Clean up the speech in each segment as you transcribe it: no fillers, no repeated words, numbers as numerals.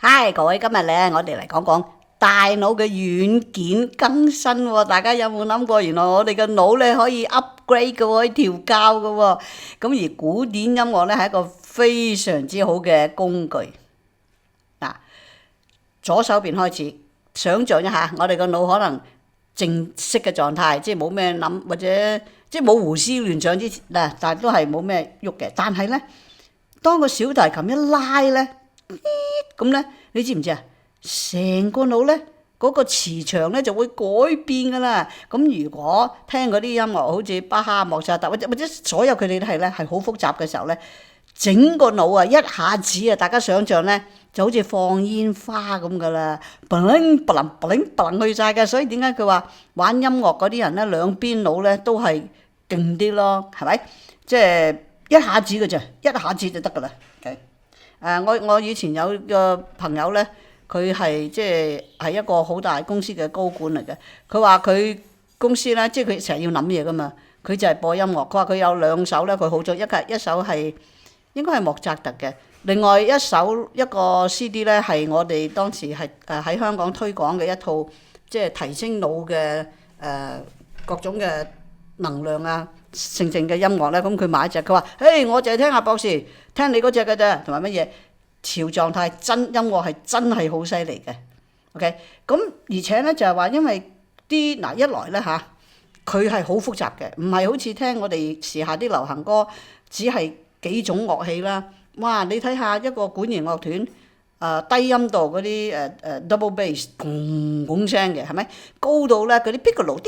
嗨，各位，今日咧，我哋嚟講講大腦嘅軟件更新喎。大家有冇諗過，原來我哋嘅腦咧可以 upgrade 嘅喎，可以調校嘅喎。咁而古典音樂咧係一個非常之好嘅工具。嗱，左手邊開始，想像一下，我哋個腦可能靜息嘅狀態，即係冇咩諗，或者即係冇胡思亂想之前嗱，但係都係冇咩喐嘅。但係咧，當個小提琴一拉咧，咁咧，你知唔知啊？成個腦咧嗰個磁場咧就會改變噶啦。咁如果聽嗰啲音樂，好似巴哈、莫扎特或者所有佢哋都係咧係好複雜嘅時候咧，整個腦啊一下子啊，大家想像咧就好似放煙花咁噶啦，bling bling bling bling去晒嘅。所以點解佢話玩音樂嗰啲人咧兩邊腦咧都係勁啲咯？係咪？即係一下子嘅啫，一下子就得噶啦。我以前有個朋友咧，佢係即係一個好大公司嘅高管嚟嘅。佢話佢公司咧，即係佢成日要諗嘢噶嘛，佢就係播音樂。佢話佢有兩首咧，佢好中意，一首係應該係莫扎特嘅，另外一個 CD 咧係我哋當時係喺香港推廣嘅一套，即係提升腦嘅各種嘅能量啊，性嘅音樂咧。咁佢買一隻，佢話：嘿，我就係聽阿博士聽你嗰隻嘅啫，同埋乜嘢潮狀態音樂係真係好犀利嘅。OK，咁而且咧就係話，因為啲嗱一來咧嚇，佢係好複雜嘅，唔係好似聽我哋時下啲流行歌，只係幾種樂器啦。哇！你睇下一個管弦樂團，低音度嗰啲double bass，轟轟聲嘅係咪？高到咧嗰啲 piccolo，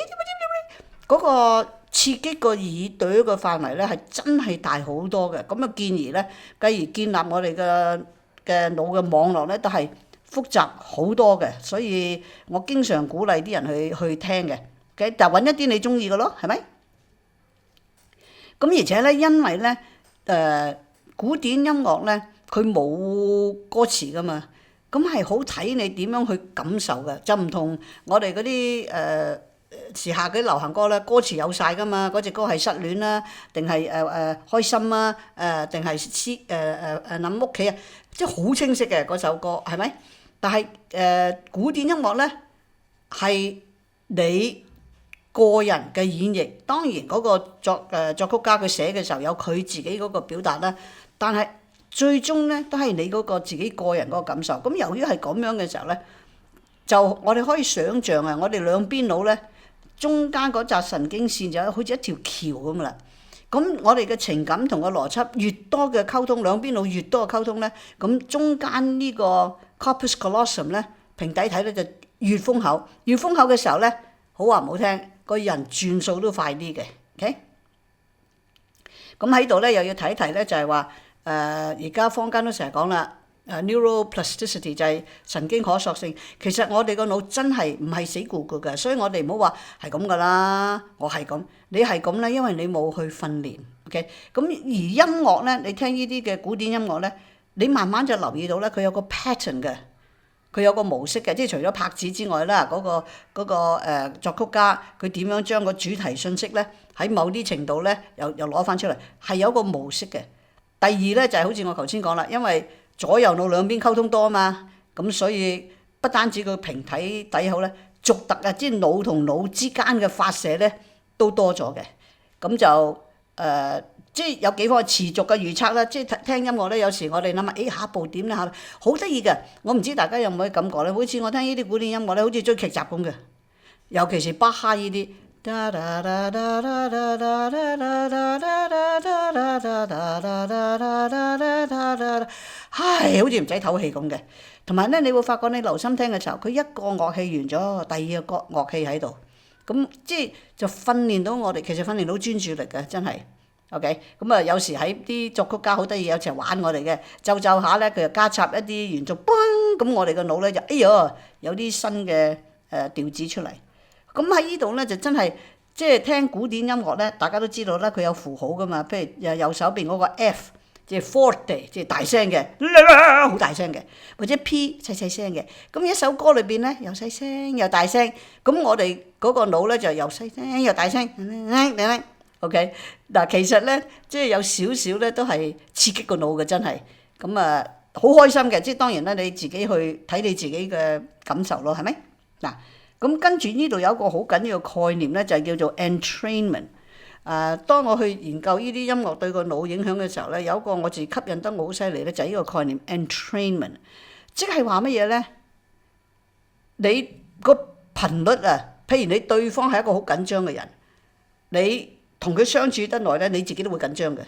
嗰個刺激個耳朵嘅範圍咧係真係大好多嘅。咁啊，繼而建立我哋嘅腦嘅網絡咧，都係複雜好多嘅。所以我經常鼓勵啲人去聽嘅。就揾一啲你中意嘅咯，係咪？咁而且咧，因為咧古典音樂咧，佢冇歌詞噶嘛，咁係好睇你點樣去感受嘅，就唔同我哋嗰啲時下嗰啲流行歌咧，歌詞有晒噶嘛，嗰隻歌係失戀啦，定係開心啊，定係諗屋企啊，即係好清晰嘅嗰首歌，係咪？但係古典音樂咧係你個人嘅演繹，當然嗰個作曲家佢寫嘅時候有佢自己嗰個表達啦，但係最終咧都係你嗰個自己個人嗰個感受。咁由於係咁樣嘅時候咧，就我哋可以想像啊，我哋兩邊腦咧中間嗰紮神經線就好似一條橋咁啦。咁我哋嘅情感同個邏輯越多嘅溝通，兩邊腦越多嘅溝通咧，咁中間呢個 corpus callosum 咧平底體咧就越豐厚，越豐厚嘅時候咧，好話唔好聽，個人轉數都快啲嘅。OK， 咁喺度咧又要提一提咧，就係話而家坊間都成日講啦，neuroplasticity 就係神經可塑性。其實我哋個腦真係唔係死咕咕嘅，所以我哋唔好話係咁噶啦，我係咁，你係咁咧，因為你冇去訓練。OK， 咁而音樂咧，你聽呢啲嘅古典音樂咧，你慢慢就留意到咧，佢有個 pattern 嘅。佢有個模式嘅，即係除咗拍子之外啦，嗰個作曲家佢點樣將個主題信息咧喺某啲程度咧又攞翻出嚟，係有個模式嘅。第二咧就係好似我頭先講啦，因為左右腦兩邊溝通多啊嘛，咁所以不單止個平體底好咧，獨特啊，即係腦同腦之間嘅發射咧都多咗嘅。咁就即係有幾方持續嘅預測啦。即係聽音樂咧，有時我哋諗下，下一步點咧嚇，好得意嘅。我唔知大家有冇啲感覺咧？每次我聽呢啲古典音樂咧，好似追劇集咁嘅，尤其是巴哈呢啲，唉，好似唔使唞氣咁嘅。同埋咧，你會發覺你留心聽嘅時候，佢一個樂器完咗，第二個樂器喺度，咁即係就訓練到我哋，其實訓練到專注力嘅，真係。OK， 咁啊有時喺啲作曲家好得意，有時玩我哋嘅，就下咧佢又加插一啲元素，嘣，咁我哋個腦咧就哎呀有啲新嘅調子出嚟。咁喺呢度咧就真係即係聽古典音樂咧，大家都知道啦，佢有符號噶嘛，譬如右手邊嗰個 F，即係 forte，即係大聲嘅，好大聲嘅，或者 P 細細聲嘅。咁一首歌裏邊咧又細聲又大聲，咁我哋嗰個腦咧就又細聲又大聲。OK， 嗱其實咧即係有少少咧都係刺激個腦嘅，真係。咁好開心嘅，即係當然啦，你自己去睇你自己嘅感受咯，係咪？嗱，咁跟住呢度有一個好緊要嘅概念咧，就係叫做 entrainment。當我去研究呢啲音樂對個腦影響嘅時候咧，有一個我自己吸引得我好犀利咧，就係呢個概念 entrainment，即係話乜嘢咧？你個頻率啊，譬如你對方係一個好緊張嘅人，你同佢相處得耐咧，你自己都會緊張嘅。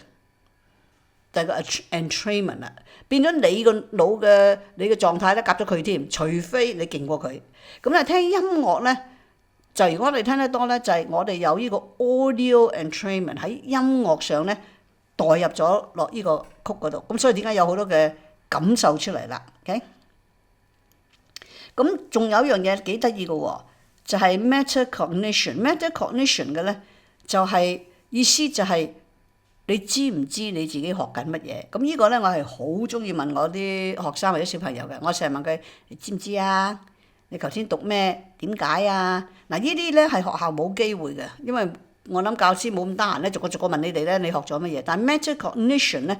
就係個 entrainment 啦，變咗你個腦嘅你嘅狀態咧，夾咗佢添。除非你勁過佢，咁咧聽音樂咧，就如果我哋聽得多咧，就係我哋有呢個 audio entrainment 喺音樂上咧代入咗落呢個曲嗰度。咁所以點解有好多嘅感受出嚟啦？OK，咁仲有一樣嘢幾得意嘅喎，就係 metacognition。metacognition 嘅咧就係意思就係。你知唔知你自己學緊乜嘢？咁呢個咧，我係好中意問我啲學生或者小朋友嘅。我成日問佢：你知唔知啊？你頭先讀咩？點解啊？嗱，呢啲咧係學校冇機會嘅，因為我諗教師冇咁得閒咧，逐個問你哋咧，你學咗乜嘢？但係 metacognition 咧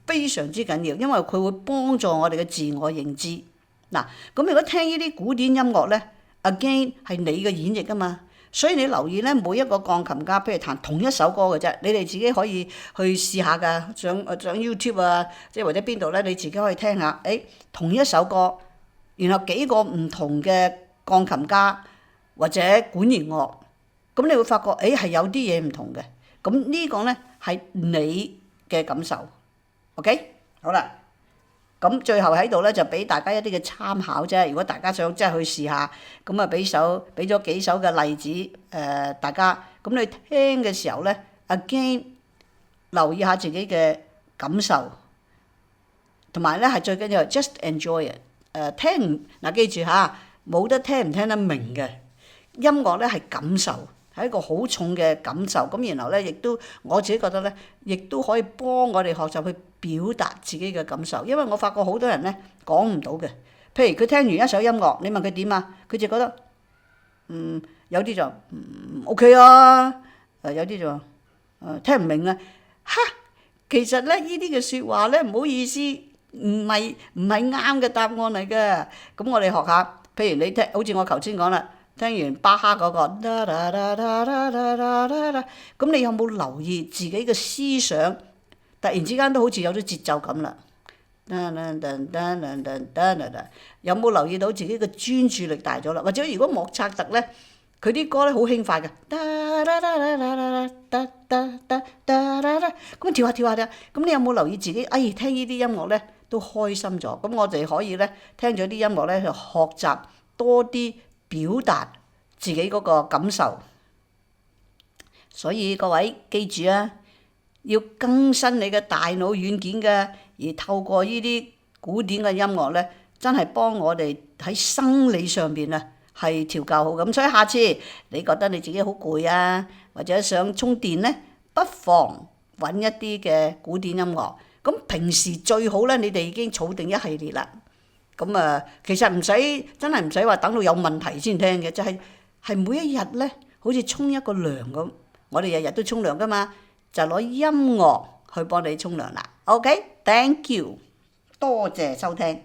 非常之緊要，因為佢會幫助我哋嘅自我認知。嗱，咁如果聽呢啲古典音樂咧 ，again 係你嘅演繹啊嘛。所以你留意咧，每一個鋼琴家，譬如彈同一首歌嘅啫，你哋自己可以去試下㗎，上 YouTube 啊，即係或者邊度咧，你自己可以聽下。同一首歌，然後幾個唔同嘅鋼琴家或者管弦樂，咁你會發覺，係有啲嘢唔同嘅。咁呢個咧係你嘅感受。OK， 好啦。咁最後喺度咧就俾大家一啲嘅參考啫。如果大家想即係去試下，咁啊俾咗幾首嘅例子大家。咁你聽嘅時候咧 ，again 留意下自己嘅感受，同埋咧係最緊要 just enjoy it。聽嗱記住嚇，冇得聽唔聽得明嘅音樂咧係感受，係一個好重嘅感受。咁然後咧亦都我自己覺得咧，亦都可以幫我哋學習去表達自己嘅感受，因為我發覺好多人咧講唔到嘅。譬如佢聽完一首音樂，你問佢點啊，佢就覺得有啲就OK 啊，有啲就聽唔明啊。其實咧呢啲嘅説話咧唔好意思，唔係啱嘅答案嚟嘅。咁我哋學下，譬如你聽，好似我頭先講啦，聽完巴哈嗰個，咁你有冇留意自己嘅思想？突然之間都好似有咗節奏感啦，有冇留意到自己嘅專注力大咗啦？或者如果莫扎特咧，佢啲歌咧好輕快嘅，咁跳下跳下，咁你有冇留意自己？聽呢啲音樂咧都開心咗。咁我哋可以咧聽咗啲音樂咧，就學習多啲表達自己嗰個感受。所以各位記住啊！要更新你嘅大腦軟件嘅，而透過呢啲古典嘅音樂咧，真係幫我哋喺生理上邊啊係調教好咁。所以下次你覺得你自己好攰啊，或者想充電咧，不妨揾一啲嘅古典音樂。咁平時最好咧，你哋已經儲定一系列啦。咁其實真係唔使話等到有問題先聽嘅，就係每一日咧，好似沖一個涼咁。我哋日日都沖涼噶嘛。就攞音樂去幫你沖涼啦。OK，thank you，多謝收聽。